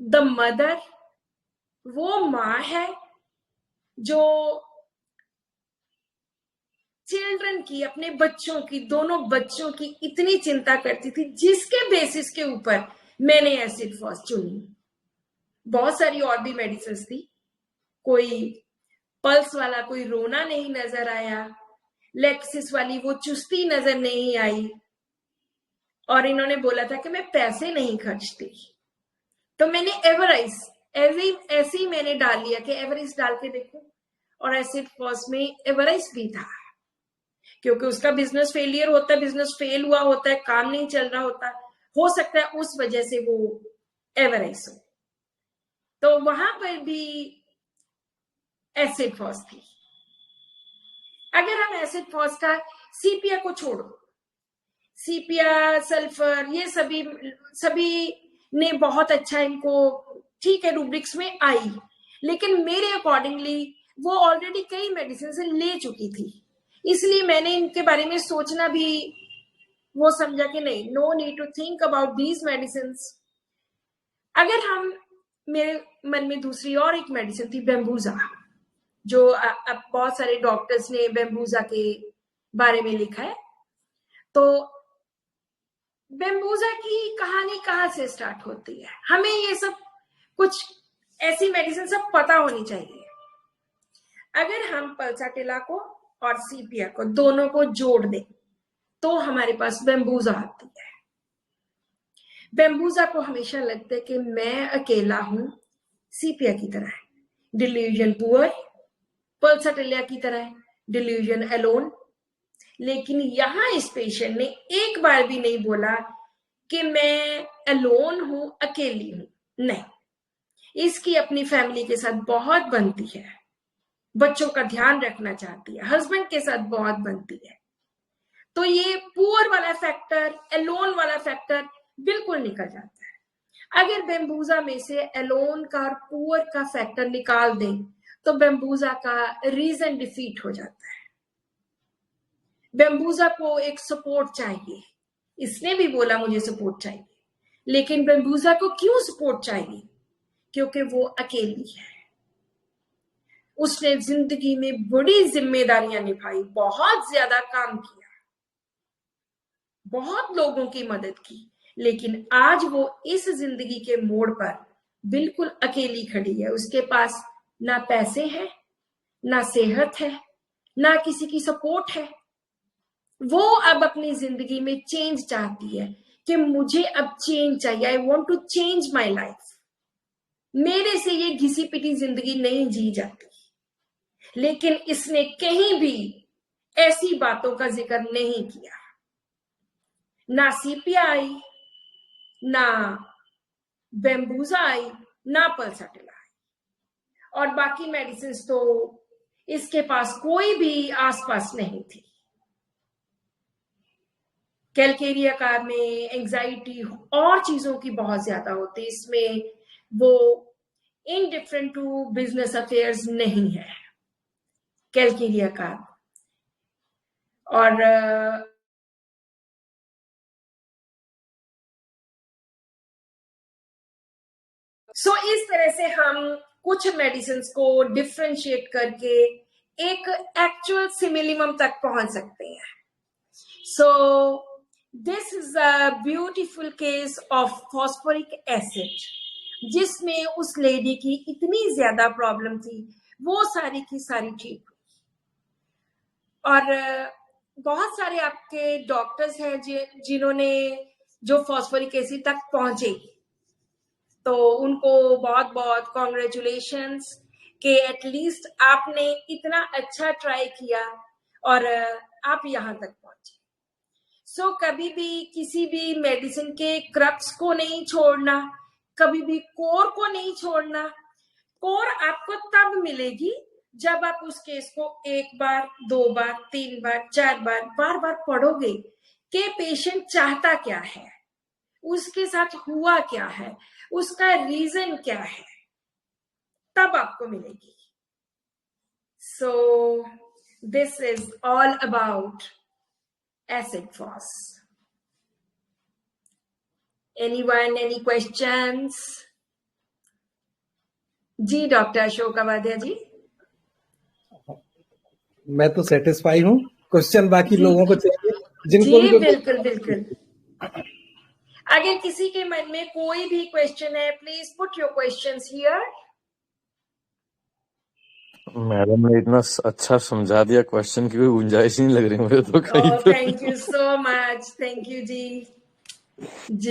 the mother, वो माँ है जो चिल्ड्रन की, अपने बच्चों की, दोनों बच्चों की इतनी चिंता करती थी, जिसके बेसिस के ऊपर मैंने एसिड फॉस चुनी। बहुत सारी और भी मेडिसिन थी, कोई पल्स वाला कोई रोना नहीं नजर आया, लेक्सिस वाली वो चुस्ती नजर नहीं आई, और इन्होंने बोला था कि मैं पैसे नहीं खर्चती। तो मैंने एवराइस ऐसे ही मैंने डाल लिया कि एवराइस डाल के देखो, और एसिड फॉस में एवराइस भी था, क्योंकि उसका बिजनेस फेलियर होता है, बिजनेस फेल हुआ होता है, काम नहीं चल रहा होता, हो सकता है उस वजह से वो एवराइस हो। तो वहां पर भी एसिड फॉस थी। अगर हम एसिड फॉस का सीपिया को छोड़ो, सीपिया, सल्फर, ये सभी ने बहुत अच्छा इनको ठीक है रूब्रिक्स में आई, लेकिन मेरे अकॉर्डिंगली वो ऑलरेडी कई मेडिसिन ले चुकी थी, इसलिए मैंने इनके बारे में सोचना भी वो समझा कि नहीं, no need to think about these medicine. अगर हम, मेरे मन में दूसरी और एक मेडिसिन थी बेम्बूजा, जो अब बहुत सारे डॉक्टर्स ने बेम्बूजा के बारे में लिखा है। तो बेम्बूजा की कहानी कहाँ से स्टार्ट होती है, हमें ये सब कुछ ऐसी मेडिसिन सब पता होनी चाहिए। अगर हम पल्साटिला को और सीपिया को दोनों को जोड़ दें तो हमारे पास बेम्बूजा आती है। बेम्बूजा को हमेशा लगता है कि मैं अकेला हूं, सीपिया की तरह डिल्यूजन पुअर, पल्साटिला की तरह डिल्यूजन अलोन। लेकिन यहां इस पेशेंट ने एक बार भी नहीं बोला कि मैं अलोन हूं, अकेली हूं, नहीं, इसकी अपनी फैमिली के साथ बहुत बनती है, बच्चों का ध्यान रखना चाहती है, हस्बैंड के साथ बहुत बनती है। तो ये पुअर वाला फैक्टर, एलोन वाला फैक्टर बिल्कुल निकल जाता है। अगर बेम्बूजा में से एलोन का और पुअर का फैक्टर निकाल दें तो बेम्बूजा का रीजन डिफीट हो जाता है। बेम्बूजा को एक सपोर्ट चाहिए, इसने भी बोला मुझे सपोर्ट चाहिए, लेकिन बेम्बूजा को क्यों सपोर्ट चाहिए? क्योंकि वो अकेली है, उसने जिंदगी में बड़ी जिम्मेदारियां निभाई, बहुत ज्यादा काम किया, बहुत लोगों की मदद की, लेकिन आज वो इस जिंदगी के मोड़ पर बिल्कुल अकेली खड़ी है। उसके पास ना पैसे हैं, ना सेहत है, ना किसी की सपोर्ट है। वो अब अपनी जिंदगी में चेंज चाहती है कि मुझे अब चेंज चाहिए, I want to change my life, मेरे से ये घिसी पिटी जिंदगी नहीं जी जाती। लेकिन इसने कहीं भी ऐसी बातों का जिक्र नहीं किया, ना सीपिया आई, ना बेम्बूजा आई, ना पल्साटिला आई, और बाकी मेडिसिन तो इसके पास कोई भी आसपास नहीं थी। कैलकेरिया कार में एंजाइटी और चीजों की बहुत ज्यादा होती, इसमें वो इनडिफरेंट टू बिजनेस अफेयर्स नहीं है। कैलकेरिया का। और इस तरह से हम कुछ मेडिसिन को डिफरेंशिएट करके एक एक्चुअल सिमिलिमम तक पहुंच सकते हैं। This is a beautiful case of phosphoric acid, जिसमें उस लेडी की इतनी ज्यादा प्रॉब्लम थी, वो सारी की सारी ठीक। और बहुत सारे आपके डॉक्टर्स हैं जिन्होंने जो फॉस्फोरिक एसिड तक पहुंचे, तो उनको बहुत बहुत कॉन्ग्रेचुलेशंस कि एटलीस्ट आपने इतना अच्छा ट्राई किया और आप यहां तक पहुंचे। कभी भी किसी भी मेडिसिन के क्रक्स को नहीं छोड़ना, कभी भी कोर को नहीं छोड़ना। कोर आपको तब मिलेगी जब आप उस केस को 1 बार, 2 बार, 3 बार, 4 बार बार पढ़ोगे कि पेशेंट चाहता क्या है, उसके साथ हुआ क्या है, उसका रीजन क्या है, तब आपको मिलेगी। This is all about acid FOS. Anyone, any questions? जी डॉक्टर अशोक अवाध्या जी। मैं तो सेटिस्फाई हूँ। क्वेश्चन बाकी लोगों को चाहिए, जिनको जी बिल्कुल बिल्कुल। अगर किसी के मन में कोई भी क्वेश्चन है, please put your questions here. Madam ने इतना अच्छा समझा दिया, क्वेश्चन की कोई गुंजाइश नहीं लग रही मुझे तो कहीं। Thank you so much, thank you जी।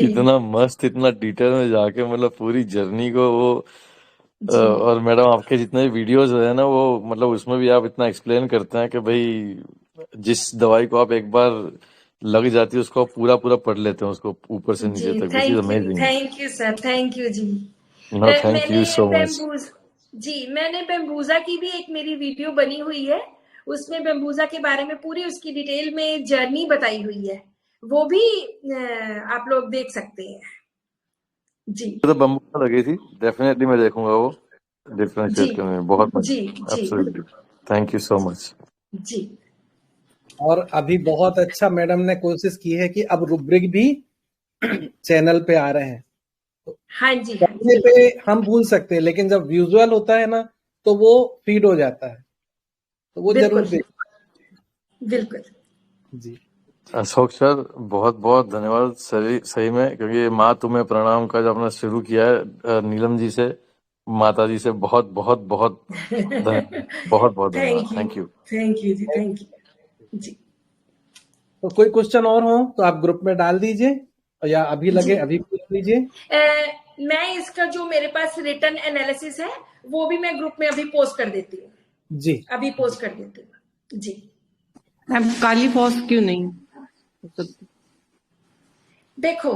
इतना मस्त, इतना डिटेल में जाके मतलब पूरी जर्नी को वो और मैडम आपके जितने वीडियोस है ना, वो मतलब उसमें भी आप इतना एक्सप्लेन करते हैं कि भाई जिस दवाई को आप एक बार लग जाती है उसको आप पूरा पूरा पढ़ लेते हैं, उसको ऊपर से नीचे तक। Which is amazing. Thank you sir, thank you जी। No thank you so much जी। मैंने बेम्बूजा की भी एक मेरी वीडियो बनी हुई है, उसमें बेम्बूजा के बारे में पूरी उसकी डिटेल में जर्नी बताई हुई है, वो भी आप लोग देख सकते हैं जी। तो बम्बू लगी थी, डेफिनेटली मैं देखूंगा वो डिफरेंशिएट करने में। बहुत जी absolutely, thank you so much जी। और अभी बहुत अच्छा मैडम ने कोशिश की है कि अब रुब्रिक भी चैनल पे आ रहे हैं। हाँ जी, पढ़ने पे हम भूल सकते हैं, लेकिन जब विजुअल होता है ना तो वो फीड हो जाता है, तो वो जरूर देखें। बिल्कुल जी अशोक सर, बहुत बहुत धन्यवाद सही में, क्योंकि माँ तुम्हें प्रणाम का जो आपने शुरू किया है नीलम जी से, माता जी से बहुत बहुत बहुत बहुत बहुत धन्यवाद। थैंक यू जी, थैंक यू जी। तो कोई क्वेश्चन और हो तो आप ग्रुप में डाल दीजिए, या अभी लगे अभी पूछ लीजिए। मैं इसका जो मेरे पास रिटर्न एनालिसिस है वो भी मैं ग्रुप में अभी पोस्ट कर देती हूँ जी, अभी पोस्ट कर देती हूँ जी। मैम काली फॉस क्यों नहीं? देखो,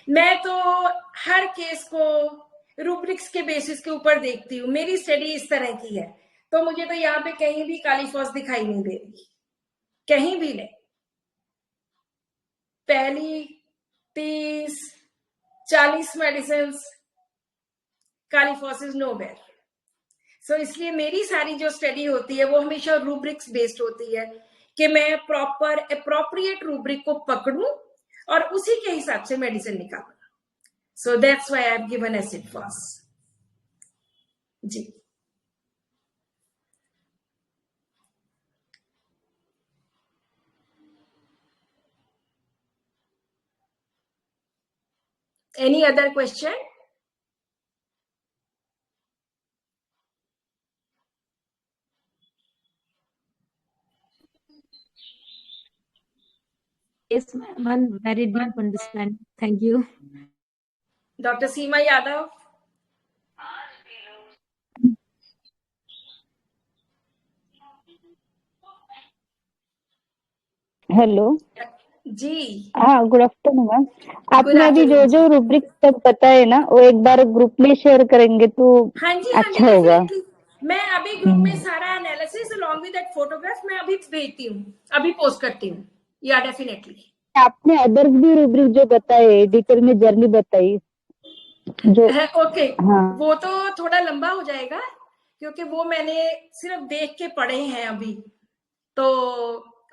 मैं तो हर केस को रूब्रिक्स के बेसिस के ऊपर देखती हूँ, मेरी स्टडी इस तरह की है, तो मुझे तो यहाँ पे कहीं भी काली फॉस दिखाई नहीं दे रही, कहीं भी नहीं। पहली 30-40 medicine kali phos is nowhere. इसलिए मेरी सारी जो स्टडी होती है वो हमेशा रूब्रिक्स बेस्ड होती है कि मैं प्रॉपर अप्रोप्रिएट रूब्रिक को पकड़ूं और उसी के हिसाब से मेडिसिन निकालूं। So that's why I have given acid phos जी। Any other question? Yes, one very deep understanding. Thank you. Dr. Seema Yadav. Hello जी। हाँ, गुड आफ्टरनून मैम। आपने अभी जो जो रूब्रिक सब बताए ना, वो एक बार ग्रुप में शेयर करेंगे तो हाँ जी, अच्छा होगा। मैं अभी ग्रुप में सारा analysis along with that photograph मैं अभी भेजती हूँ, अभी पोस्ट करती हूँ। या डेफिनेटली आपने अदर्स भी रूब्रिक जो बताए, डिटेल में जर्नी बताई जो ओके, हाँ, वो तो थोड़ा लंबा हो जाएगा, क्योंकि वो मैंने सिर्फ देख के पढ़े हैं अभी, तो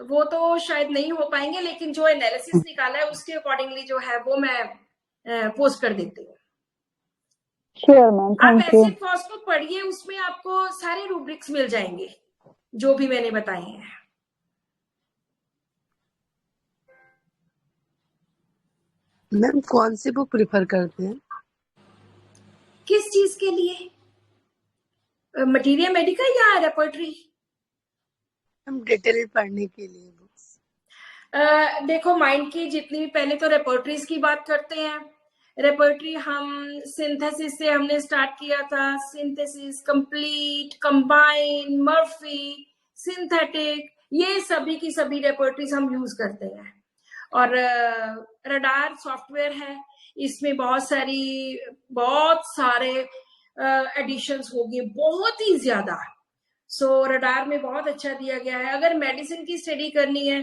वो तो शायद नहीं हो पाएंगे, लेकिन जो एनालिसिस निकाला है उसके अकॉर्डिंगली जो है वो मैं पोस्ट कर देती हूँ। श्योर मैम, आप थैंक यू। एसिड फॉस्फेट पढ़िए, उसमें आपको सारे रूब्रिक्स मिल जाएंगे जो भी मैंने बताए हैं। मैम कौन सी बुक प्रिफर करते हैं? किस चीज के लिए? मटीरिया मेडिका या रेपर्टरी? हम डिटेल पढ़ने के लिए बुक्स। देखो, माइंड की जितनी भी, पहले तो रेपर्टरीज की बात करते हैं। रेपर्टरी हम सिंथेसिस से हमने स्टार्ट किया था, synthesis, complete, combine, Murphy, synthetic, ये सभी की सभी रेपर्टरीज हम यूज करते हैं। और रडार सॉफ्टवेयर है, इसमें बहुत सारे एडिशंस होगी, बहुत ही ज्यादा। सो रडार में बहुत अच्छा दिया गया है। अगर मेडिसिन की स्टडी करनी है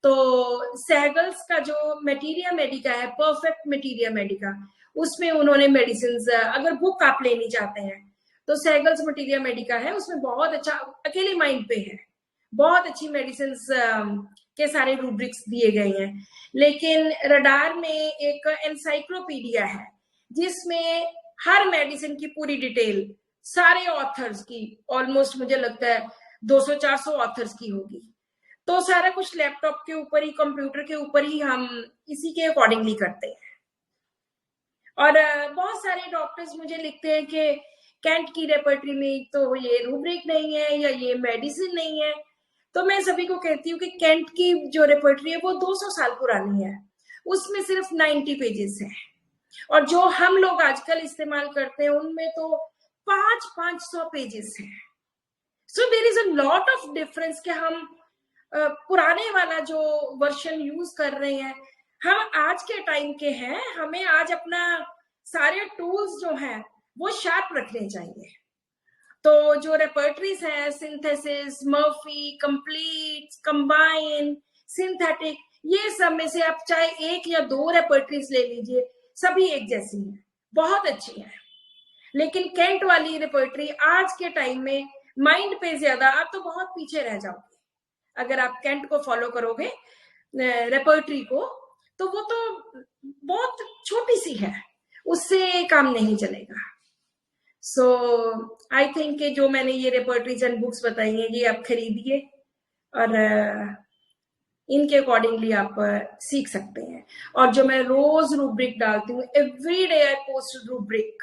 तो सैगल्स का जो मटीरिया मेडिका है, परफेक्ट मटीरिया मेडिका, उसमें उन्होंने मेडिसिन, अगर बुक आप लेनी चाहते हैं तो सैगल्स मटीरिया मेडिका है, उसमें बहुत अच्छा, अकेले माइंड पे है, बहुत अच्छी मेडिसिन के सारे रूब्रिक्स दिए गए हैं। लेकिन रडार में एक एनसाइक्लोपीडिया है जिसमें हर मेडिसिन की पूरी डिटेल, सारे ऑथर्स की, ऑलमोस्ट मुझे लगता है 200-400 ऑथर्स की होगी। तो सारा कुछ लैपटॉप के ऊपर ही, कंप्यूटर के ऊपर ही हम इसी के अकॉर्डिंगली करते हैं। और बहुत सारे डॉक्टर्स मुझे लिखते हैं कि कैंट की रेपर्टरी में तो ये रूब्रिक नहीं है या ये मेडिसिन नहीं है। तो मैं सभी को कहती हूँ कि कैंट की जो रेपर्टरी है वो 200 साल पुरानी है, उसमें सिर्फ 90 पेजेस है, और जो हम लोग आजकल इस्तेमाल करते हैं उनमें तो 500 पेजेस है। So there is a lot of difference कि हम पुराने वाला जो वर्जन यूज कर रहे हैं, हम आज के टाइम के हैं, हमें आज अपना सारे टूल्स जो हैं वो शार्प रखने चाहिए। तो जो रेपर्टरीज है, synthesis, Murphy, complete, combine, synthetic, ये सब में से आप चाहे 1 या 2 रेपर्टरीज ले लीजिए, सभी एक जैसी हैं, बहुत अच्छी है। लेकिन कैंट वाली रेपर्टरी आज के टाइम में माइंड पे ज्यादा, आप तो बहुत पीछे रह जाओगे अगर आप कैंट को फॉलो करोगे रेपर्टरी को, तो वो तो बहुत छोटी सी है, उससे काम नहीं चलेगा। सो आई थिंक कि जो मैंने ये रेपर्टरीज एंड बुक्स बताई हैं ये आप खरीदिए और इनके अकॉर्डिंगली आप सीख सकते हैं। और जो मैं रोज रूब्रिक डालती हूँ, every day I post rubric,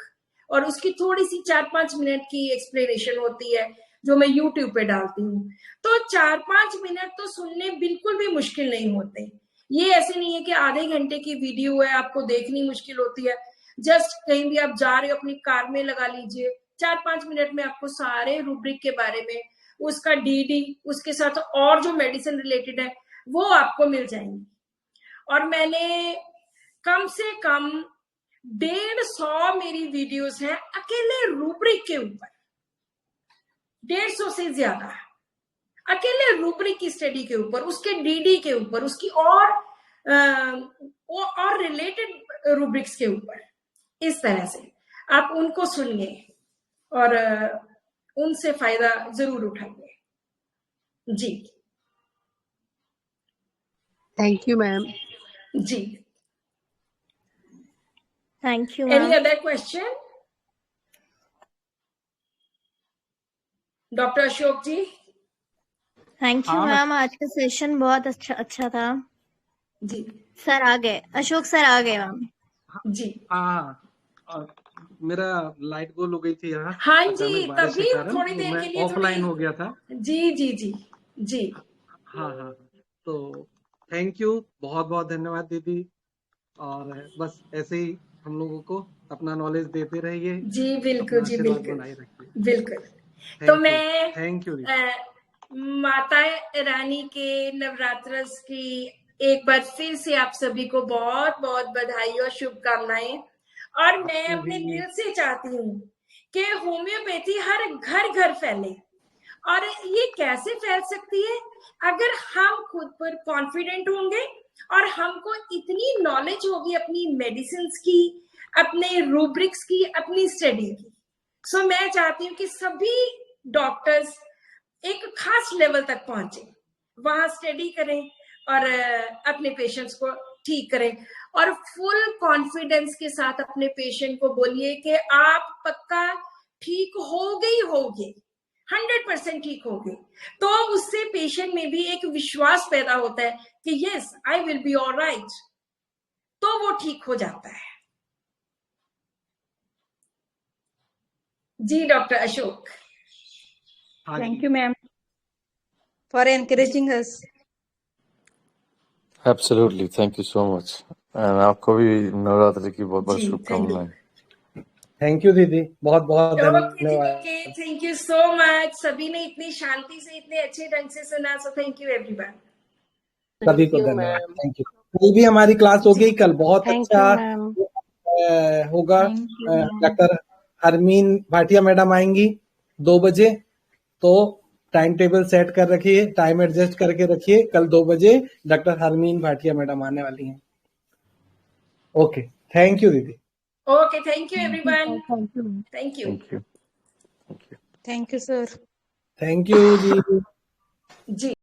और उसकी थोड़ी सी 4-5 मिनट की एक्सप्लेनेशन होती है जो मैं यूट्यूब पे डालती हूँ। तो 4-5 मिनट तो सुनने बिल्कुल भी मुश्किल नहीं होते। ये ऐसे नहीं है कि आधे घंटे की वीडियो है आपको देखनी मुश्किल होती है। जस्ट कहीं भी आप जा रहे हो, अपनी कार में लगा लीजिए, 4-5 मिनट में आपको सारे रूब्रिक के बारे में, उसका डीडी, उसके साथ और जो मेडिसिन रिलेटेड है वो आपको मिल जाएंगी। और मैंने कम से कम 150 मेरी वीडियोस हैं अकेले रूब्रिक के ऊपर, 150 से ज्यादा अकेले रूब्रिक की स्टडी के ऊपर, उसके डीडी के ऊपर, उसकी और रिलेटेड रूब्रिक्स के ऊपर। इस तरह से आप उनको सुनिए और उनसे फायदा जरूर उठाइए। जी थैंक यू मैम। जी, thank you any ma'am. Other question? Doctor Ashok ji. Thank you ma'am, आज का सेशन बहुत अच्छा था। जी सर आ गए, अशोक सर आ गए मैम। जी हाँ, मेरा लाइट गोल हो गई थी यहाँ। हाँ जी, तभी थोड़ी देर के लिए ऑफलाइन हो गया था। जी जी जी जी। हाँ हाँ, तो थैंक यू, बहुत बहुत धन्यवाद दीदी। और बस ऐसे ही हम लोगों को अपना नॉलेज देते रहिए। जी बिल्कुल जी, बिल्कुल बिल्कुल। तो मैं थैंक यू माता रानी के नवरात्रस की एक बार फिर से आप सभी को बहुत बहुत बधाई और शुभकामनाएं। और मैं अपने दिल से चाहती हूँ कि होम्योपैथी हर घर घर फैले। और ये कैसे फैल सकती है? अगर हम खुद पर कॉन्फिडेंट होंगे और हमको इतनी नॉलेज होगी अपनी मेडिसिन की, अपने रूब्रिक्स की, अपनी स्टडी की। सो मैं चाहती हूँ कि सभी डॉक्टर्स एक खास लेवल तक पहुंचे, वहां स्टडी करें और अपने पेशेंट्स को ठीक करें, और फुल कॉन्फिडेंस के साथ अपने पेशेंट को बोलिए कि आप पक्का ठीक होगे 100% ठीक होगे। तो उससे पेशेंट में भी एक विश्वास पैदा होता है कि yes I will be alright, तो वो ठीक हो जाता है। जी doctor Ashok. Thank you ma'am for encouraging us. Absolutely, thank you so much. And आपको भी नवरात्रि की बहुत बहुत जी शुभकामनाएं। थैंक यू दीदी, बहुत बहुत ओके धन्यवाद। Thank you so much. सभी ने इतनी शांति से इतने अच्छे ढंग से सुना, सो थैंक यू एवरीवन। सभी को धन्यवाद, थैंक यू। कल भी हमारी क्लास हो गई, कल बहुत अच्छा होगा। डॉक्टर हरमीन भाटिया मैडम आएंगी 2 बजे, तो टाइम टेबल सेट कर रखिए, टाइम एडजस्ट करके रखिए। कल 2 बजे डॉक्टर हरमीन भाटिया मैडम आने वाली हैं। ओके, थैंक यू दीदी। Okay, thank you everyone. Thank you. Thank you sir. Thank you जी। जी।